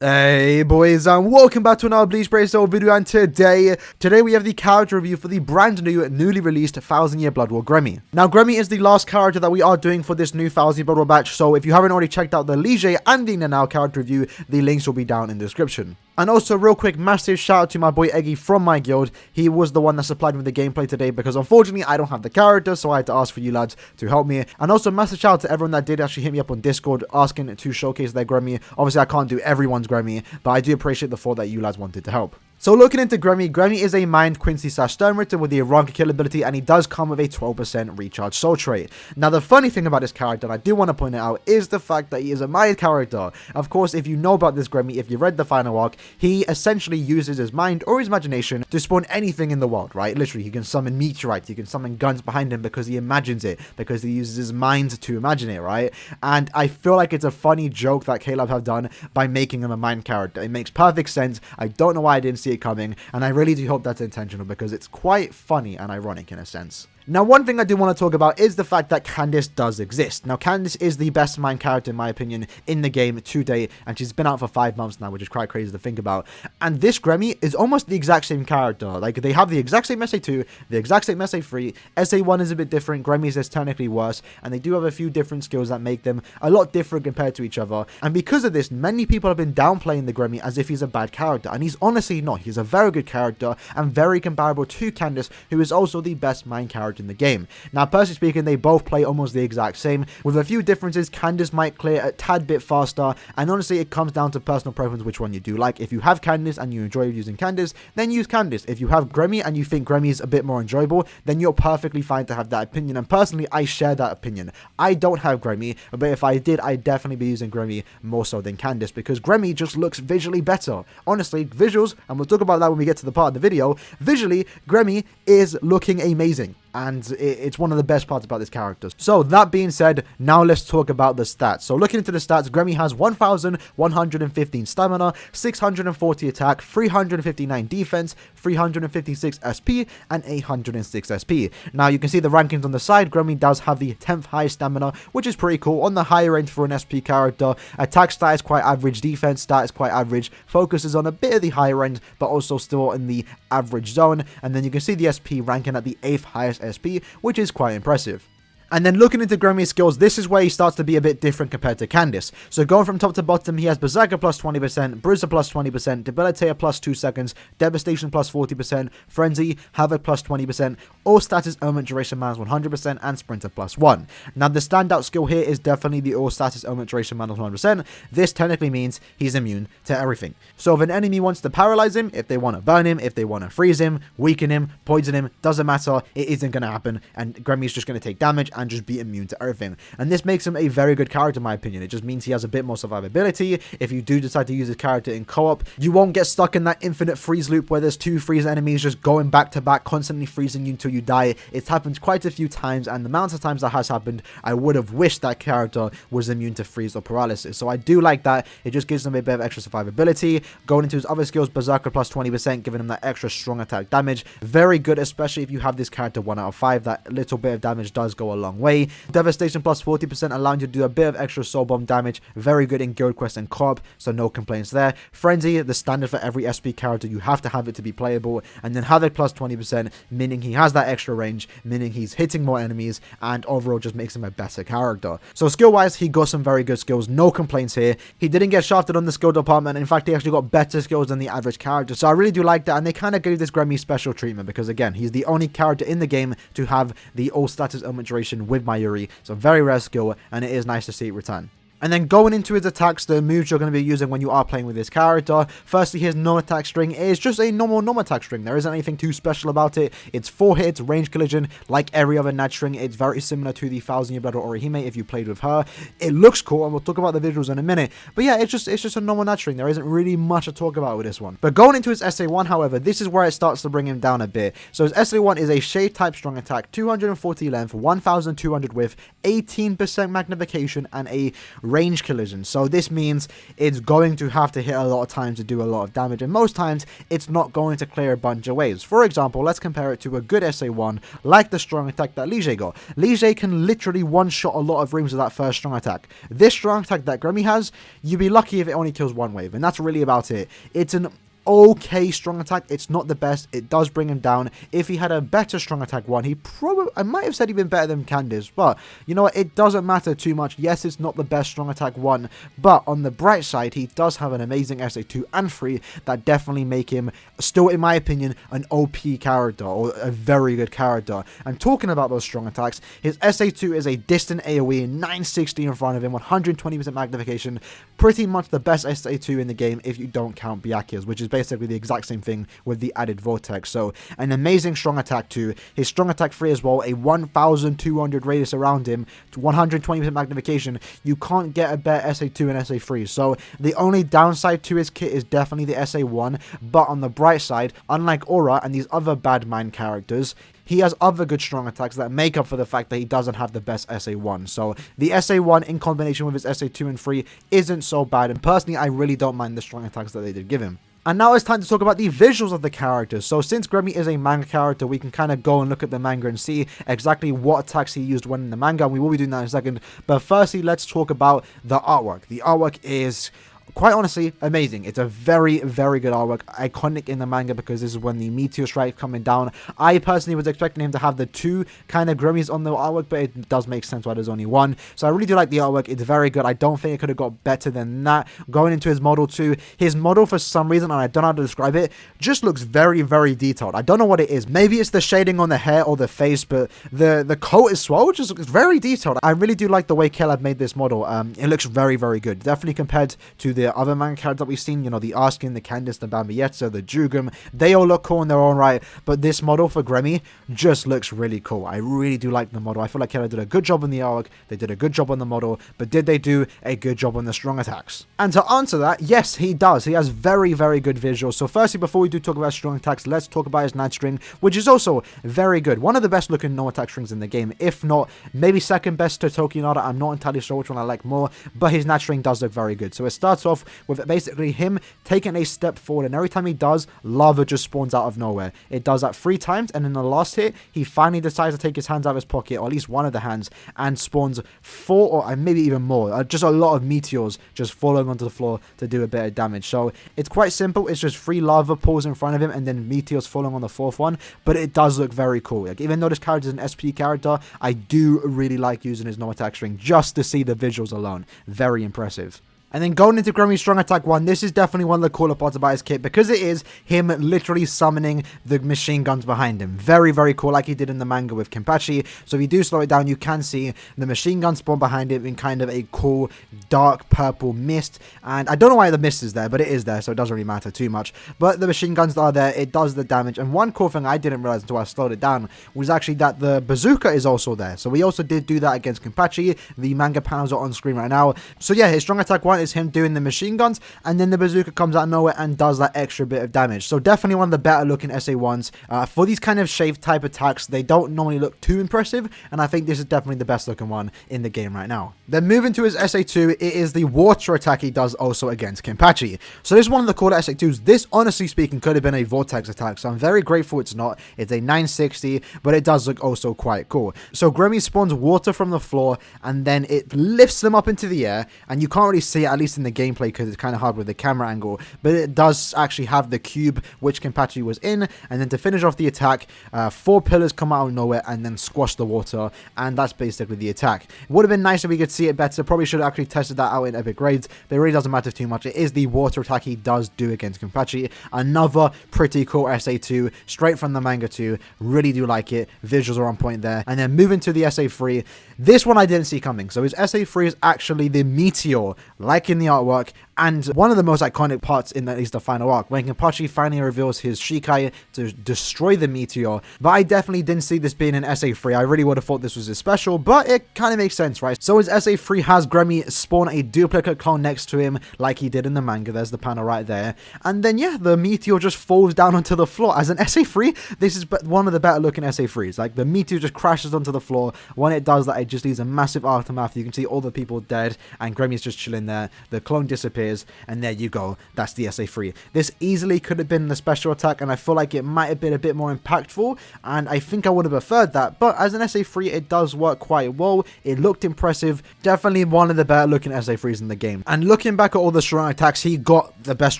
Hey boys, and welcome back to another Bleach Bracelet video, and today we have the character review for the brand new, newly released 1000 Year Blood War GREMMY. Now GREMMY is the last character that we are doing for this new 1000 Year Blood War batch, so if you haven't already checked out the Lige and the Nanao character review, the links will be down in the description. And also, real quick, massive shout out to my boy Eggy from my guild. He was the one that supplied me the gameplay today because unfortunately I don't have the character, so I had to ask for you lads to help me. And also, massive shout out to everyone that did actually hit me up on Discord asking to showcase their GREMMY. Obviously, I can't do everyone's GREMMY, but I do appreciate the thought that you lads wanted to help. So looking into GREMMY, GREMMY is a Mind Quincy / Stern Ritter with the Aaroniero kill ability, and he does come with a 12% recharge soul trait. Now the funny thing about this character, and I do want to point it out, is the fact that he is a mind character. Of course, if you know about this GREMMY, if you read the final arc, he essentially uses his mind or his imagination to spawn anything in the world, right? Literally, he can summon meteorites, he can summon guns behind him because he imagines it, because he uses his mind to imagine it, right? And I feel like it's a funny joke that K-Lab have done by making him a mind character. It makes perfect sense. I don't know why I didn't see it coming, and I really do hope that's intentional because it's quite funny and ironic in a sense. Now, one thing I do want to talk about is the fact that Candice does exist. Now, Candice is the best mind character, in my opinion, in the game to date, and she's been out for 5 months now, which is quite crazy to think about. And this GREMMY is almost the exact same character. Like, they have the exact same SA2, the exact same SA3. SA1 is a bit different, GREMMY's is technically worse, and they do have a few different skills that make them a lot different compared to each other. And because of this, many people have been downplaying the GREMMY as if he's a bad character, and he's honestly not. He's a very good character, and very comparable to Candice, who is also the best mind character in the game. Now, personally speaking, they both play almost the exact same. With a few differences, Candice might clear a tad bit faster, and honestly, it comes down to personal preference which one you do. Like, if you have Candice and you enjoy using Candice, then use Candice. If you have GREMMY and you think GREMMY is a bit more enjoyable, then you're perfectly fine to have that opinion, and personally, I share that opinion. I don't have GREMMY, but if I did, I'd definitely be using GREMMY more so than Candice, because GREMMY just looks visually better. Honestly, visuals, and we'll talk about that when we get to the part of the video, visually, GREMMY is looking amazing. And it's one of the best parts about this character. So that being said, now let's talk about the stats. So looking into the stats, GREMMY has 1,115 stamina, 640 attack, 359 defense, 356 SP, and 806 SP. Now you can see the rankings on the side. GREMMY does have the 10th highest stamina, which is pretty cool. On the higher end for an SP character. Attack stat is quite average, defense stat is quite average, focus is on a bit of the higher end, but also still in the average zone. And then you can see the SP ranking at the 8th highest SP, which is quite impressive. And then looking into GREMMY's skills, this is where he starts to be a bit different compared to Candice. So going from top to bottom, he has Berserker plus 20%, Bruiser plus 20%, Debilitator plus 2 seconds, Devastation plus 40%, Frenzy, Havoc plus 20%, All Status Element Duration minus 100%, and Sprinter plus 1. Now the standout skill here is definitely the All Status Element Duration minus 100%. This technically means he's immune to everything. So if an enemy wants to paralyze him, if they want to burn him, if they want to freeze him, weaken him, poison him, doesn't matter, it isn't going to happen, and GREMMY's just going to take damage and just be immune to everything. And this makes him a very good character in my opinion. It just means he has a bit more survivability. If you do decide to use his character in co-op, you won't get stuck in that infinite freeze loop where there's 2 freeze enemies just going back to back, constantly freezing you until you die. It's happened quite a few times, and the amount of times that has happened, I would have wished that character was immune to freeze or paralysis. So I do like that. It just gives him a bit of extra survivability. Going into his other skills, Berserker plus 20%, giving him that extra strong attack damage. Very good, especially if you have this character 1 out of 5. That little bit of damage does go a long way. Devastation plus 40%, allowing you to do a bit of extra soul bomb damage. Very good in guild quest and co-op, so no complaints there. Frenzy, the standard for every SP character, you have to have it to be playable. And then Havoc plus 20%, meaning he has that extra range, meaning he's hitting more enemies, and overall just makes him a better character. So skill wise, he got some very good skills, no complaints here. He didn't get shafted on the skill department. In fact, he actually got better skills than the average character, so I really do like that. And they kind of gave this GREMMY special treatment because again, he's the only character in the game to have the all status element duration with Mayuri. So very rare skill, and it is nice to see it return. And then going into his attacks, the moves you're going to be using when you are playing with this character. Firstly, his no attack string is just a normal attack string. There isn't anything too special about it. It's 4 hits, range collision, like every other Nat string. It's very similar to the 1000 Year Blood or Orihime if you played with her. It looks cool, and we'll talk about the visuals in a minute. But yeah, it's just a normal Nat string. There isn't really much to talk about with this one. But going into his SA1, however, this is where it starts to bring him down a bit. So his SA1 is a shade type strong attack, 240 length, 1200 width, 18% magnification, and a range collision. So this means it's going to have to hit a lot of times to do a lot of damage, and most times it's not going to clear a bunch of waves. For example, let's compare it to a good SA1 like the strong attack that Lige got. Lige can literally one-shot a lot of rooms with that first strong attack. This strong attack that GREMMY has, you'd be lucky if it only kills one wave, and that's really about it. It's an okay strong attack. It's not the best. It does bring him down. If he had a better strong attack one, he probably, I might have said he'd been better than Candice, but you know what, it doesn't matter too much. Yes, it's not the best strong attack one, but on the bright side, he does have an amazing SA2 and 3 that definitely make him still, in my opinion, an OP character, or a very good character. And talking about those strong attacks, his SA2 is a distant AoE, 960 in front of him, 120% magnification, pretty much the best SA2 in the game if you don't count Byakuya's, which is basically the exact same thing with the added vortex. So an amazing strong attack 2, his strong attack 3 as well, a 1200 radius around him, 120% magnification. You can't get a better SA2 and SA3. So the only downside to his kit is definitely the SA1, but on the bright side, unlike Aura and these other bad mind characters, he has other good strong attacks that make up for the fact that he doesn't have the best SA1. So the SA1 in combination with his SA2 and 3 isn't so bad, and personally I really don't mind the strong attacks that they did give him. And now it's time to talk about the visuals of the characters. So since GREMMY is a manga character, we can kind of go and look at the manga and see exactly what attacks he used when in the manga, and we will be doing that in a second. But firstly, let's talk about the artwork. The artwork is, quite honestly, amazing. It's a very, very good artwork. Iconic in the manga because this is when the meteor strike coming down. I personally was expecting him to have the 2 kind of GREMMYs on the artwork, but it does make sense why there's only 1. So I really do like the artwork. It's very good. I don't think it could have got better than that. Going into his model too, his model for some reason, and I don't know how to describe it, just looks very, very detailed. I don't know what it is. Maybe it's the shading on the hair or the face, but the coat as well just looks very detailed. I really do like the way Caleb made this model. It looks very, very good. Definitely compared to the other manga characters that we've seen, you know, the Askin, the Candice, the Bambietta, the Jugum, they all look cool in their own right, but this model for GREMMY just looks really cool. I really do like the model. I feel like Kella did a good job on the arc, they did a good job on the model, but did they do a good job on the strong attacks? And to answer that, yes, he does. He has very, very good visuals. So firstly, before we do talk about strong attacks, let's talk about his night string, which is also very good. One of the best looking no attack strings in the game, if not maybe second best to Tokinada. I'm not entirely sure which one I like more, but his night string does look very good. So it starts off with basically him taking a step forward, and every time he does, lava just spawns out of nowhere. It does that 3 times, and in the last hit, he finally decides to take his hands out of his pocket, or at least one of the hands, and spawns 4 or maybe even more. Just a lot of meteors just falling onto the floor to do a bit of damage. So it's quite simple. It's just 3 lava pools in front of him, and then meteors falling on the 4th one, but it does look very cool. Like, even though this character is an SP character, I do really like using his no attack string just to see the visuals alone. Very impressive. And then going into GREMMY's Strong Attack 1, this is definitely one of the cooler parts about his kit because it is him literally summoning the machine guns behind him. Very, very cool, like he did in the manga with Kenpachi. So if you do slow it down, you can see the machine gun spawn behind him in kind of a cool dark purple mist. And I don't know why the mist is there, but it is there, so it doesn't really matter too much. But the machine guns that are there, it does the damage. And one cool thing I didn't realize until I slowed it down was actually that the bazooka is also there. So we also did do that against Kenpachi. The manga panels are on screen right now. So yeah, his Strong Attack 1 is him doing the machine guns, and then the bazooka comes out of nowhere and does that extra bit of damage. So definitely one of the better looking SA1s. For these kind of shaved type attacks, they don't normally look too impressive, and I think this is definitely the best looking one in the game right now. Then moving to his SA2, it is the water attack he does also against Kenpachi. So this is one of the cooler SA2s. This, honestly speaking, could have been a vortex attack, so I'm very grateful it's not. It's a 960, but it does look also quite cool. So GREMMY spawns water from the floor, and then it lifts them up into the air, and you can't really see it, at least in the gameplay, because it's kind of hard with the camera angle, but it does actually have the cube which Kenpachi was in, and then to finish off the attack, 4 pillars come out of nowhere and then squash the water, and that's basically the attack. It would have been nice if we could see it better. Probably should have actually tested that out in epic grades, but it really doesn't matter too much. It is the water attack he does do against Kenpachi. Another pretty cool SA2 straight from the manga too. Really do like it. Visuals are on point there. And then moving to the SA3, this one I didn't see coming. So his SA3 is actually the meteor like in the artwork, And one of the most iconic parts in at least the final arc, when Kenpachi finally reveals his Shikai to destroy the meteor. But I definitely didn't see this being an SA3. I really would have thought this was his special, but it kind of makes sense, right? So his SA3 has GREMMY spawn a duplicate clone next to him, like he did in the manga. There's the panel right there. And then, yeah, the meteor just falls down onto the floor. As an SA3, this is one of the better looking SA3s. Like, the meteor just crashes onto the floor. When it does that, it just leaves a massive aftermath. You can see all the people dead, and GREMMY's just chilling there. The clone disappears, and there you go. That's the SA3. This easily could have been the special attack, and I feel like it might have been a bit more impactful, and I think I would have preferred that. But as an SA3, it does work quite well. It looked impressive. Definitely one of the better looking SA3s in the game. And looking back at all the strong attacks, he got the best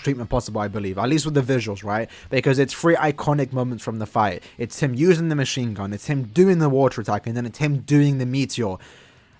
treatment possible, I believe. At least with the visuals, right? Because it's 3 iconic moments from the fight. It's him using the machine gun. It's him doing the water attack. And then it's him doing the meteor.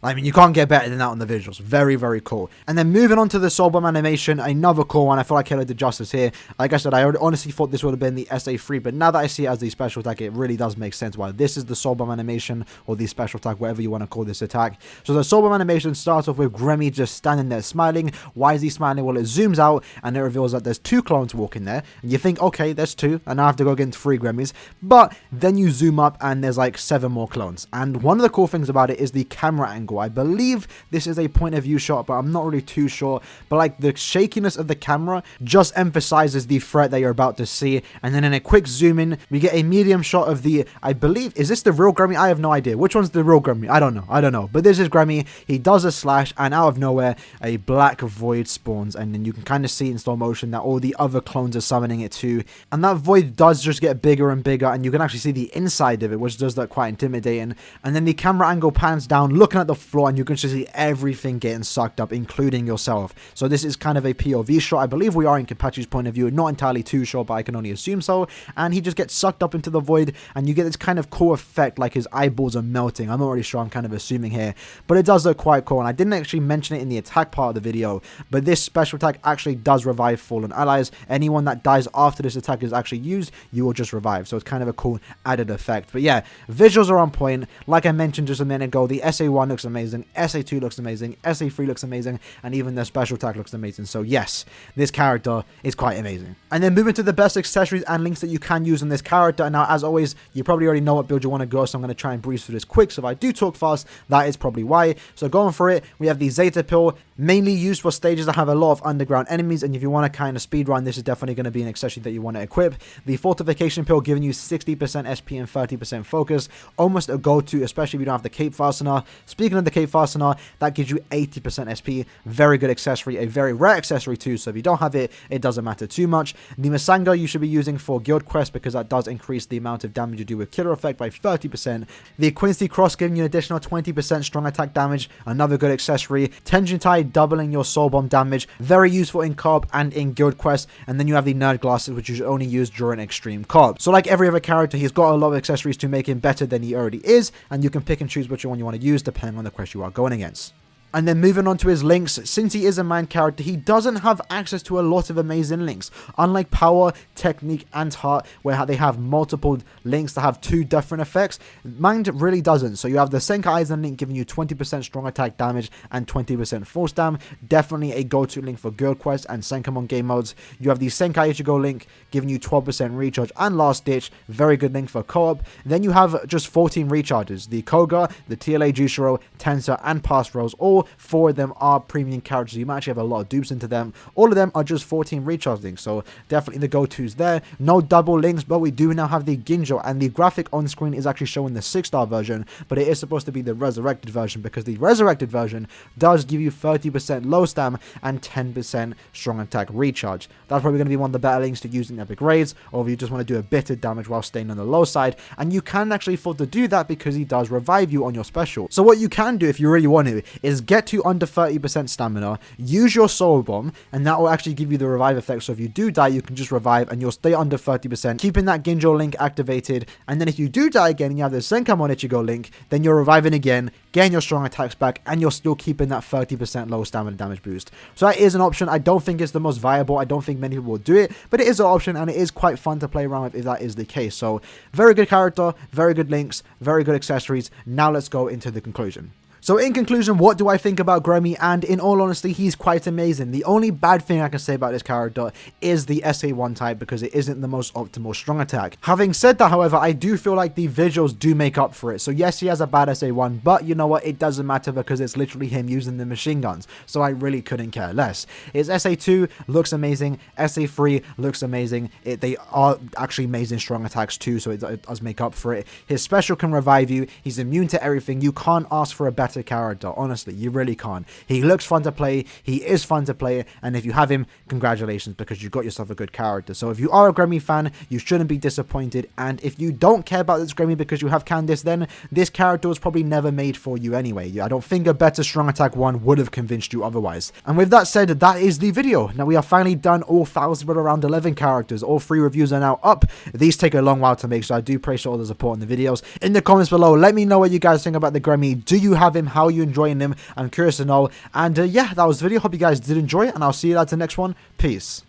I mean, you can't get better than that on the visuals. Very, very cool. And then moving on to the Soul Bomb animation, another cool one. I feel like Halo did justice here. Like I said, I honestly thought this would have been the SA3, but now that I see it as the special attack, it really does make sense why this is the Soul Bomb animation, or the special attack, whatever you want to call this attack. So the Soul Bomb animation starts off with GREMMY just standing there smiling. Why is he smiling? Well, it zooms out, and it reveals that there's 2 clones walking there. And you think, okay, there's 2, and I have to go against 3 GREMMYs. But then you zoom up, and there's like 7 more clones. And one of the cool things about it is the camera angle. I believe this is a point of view shot, but I'm not really too sure. But like, the shakiness of the camera just emphasizes the threat that you're about to see. And then in a quick zoom in, we get a medium shot of the, I believe, is this the real GREMMY? I have no idea. Which one's the real GREMMY? I don't know. But this is GREMMY. He does a slash, and out of nowhere, a black void spawns. And then you can kind of see in slow motion that all the other clones are summoning it too. And that void does just get bigger and bigger, and you can actually see the inside of it, which does look quite intimidating. And then the camera angle pans down, looking at the floor, and you can just see everything getting sucked up, including yourself. So this is kind of a POV shot. I believe we are in Kenpachi's point of view. Not entirely too sure, but I can only assume so. And he just gets sucked up into the void, and you get this kind of cool effect, like his eyeballs are melting. I'm not really sure. I'm kind of assuming here, but it does look quite cool. And I didn't actually mention it in the attack part of the video, but this special attack actually does revive fallen allies. Anyone that dies after this attack is actually used, you will just revive. So it's kind of a cool added effect. But yeah, visuals are on point. Like I mentioned just a minute ago, the SA1 looks amazing, SA2 looks amazing, SA3 looks amazing, and even the special attack looks amazing. So yes, this character is quite amazing. And then moving to the best accessories and links that you can use on this character. Now, as always, you probably already know what build you want to go, so I'm going to try and breeze through this quick. So if I do talk fast, that is probably why. So going for it, we have the Zeta Pill, mainly used for stages that have a lot of underground enemies, and if you want to kind of speedrun, this is definitely going to be an accessory that you want to equip. The Fortification Pill, giving you 60% SP and 30% focus, almost a go-to, especially if you don't have the Cape Fastener. Speaking of the Cape Fastener, that gives you 80% SP, very good accessory, a very rare accessory too, so if you don't have it, it doesn't matter too much. The Masanga you should be using for Guild Quest, because that does increase the amount of damage you do with Killer Effect by 30%. The Quincy Cross, giving you an additional 20% strong attack damage, another good accessory. Tenjin Tai, doubling your Soul Bomb damage, very useful in co-op and in Guild Quest. And then you have the Nerd Glasses, which you should only use during Extreme co-op. So like every other character, he's got a lot of accessories to make him better than he already is, and you can pick and choose which one you want to use depending on the quest you are going against. And then moving on to his links, since he is a main character, he doesn't have access to a lot of amazing links. Unlike Power, Technique, and Heart, where they have multiple links that have 2 different effects, Mind really doesn't. So you have the Senkai Aizen link giving you 20% strong attack damage and 20% force dam. Definitely a go-to link for Guild Quest and Senkamon game modes. You have the Senkai Ichigo link giving you 12% recharge and Last Ditch. Very good link for co-op. Then you have just 14 recharges. The Koga, the TLA Jushiro, Tensor, and Past Rose, all 4 of them are premium characters. You might actually have a lot of dupes into them. All of them are just 14 recharge links, so definitely the go-tos there. No double links, but we do now have the Ginjo, and the graphic on screen is actually showing the 6-star version, but it is supposed to be the resurrected version, because the resurrected version does give you 30% low stam and 10% strong attack recharge. That's probably going to be one of the better links to use in epic raids, or if you just want to do a bit of damage while staying on the low side, and you can actually afford to do that because he does revive you on your special. So what you can do if you really want to is get to under 30% stamina, use your Soul Bomb, and that will actually give you the revive effect. So if you do die, you can just revive and you'll stay under 30%, keeping that Ginjo link activated. And then if you do die again and you have the Senkamon Ichigo link, then you're reviving again, getting your strong attacks back, and you're still keeping that 30% low stamina damage boost. So that is an option. I don't think it's the most viable. I don't think many people will do it, but it is an option, and it is quite fun to play around with if that is the case. So very good character, very good links, very good accessories. Now let's go into the conclusion. So in conclusion, what do I think about GREMMY? And in all honesty, he's quite amazing. The only bad thing I can say about this character is the SA1 type, because it isn't the most optimal strong attack. Having said that, however, I do feel like the visuals do make up for it. So yes, he has a bad SA1, but you know what? It doesn't matter because it's literally him using the machine guns. So I really couldn't care less. His SA2 looks amazing. SA3 looks amazing. They are actually amazing strong attacks too, so it does make up for it. His special can revive you. He's immune to everything. You can't ask for a better character, honestly, you really can't. He looks fun to play, he is fun to play, and if you have him, congratulations, because you got yourself a good character. So if you are a GREMMY fan, you shouldn't be disappointed, and if you don't care about this GREMMY because you have Candice, then this character was probably never made for you anyway. I don't think a better strong attack one would have convinced you otherwise. And with that said, that is the video. Now we are finally done all 1000 around 11 characters. All 3 reviews are now up. These take a long while to make, so I do appreciate all the support in the videos. In the comments below, let me know what you guys think about the GREMMY. Do you have him? How are you enjoying him? I'm curious to know. And yeah, that was the video. Hope you guys did enjoy it, and I'll see you at the next one. Peace.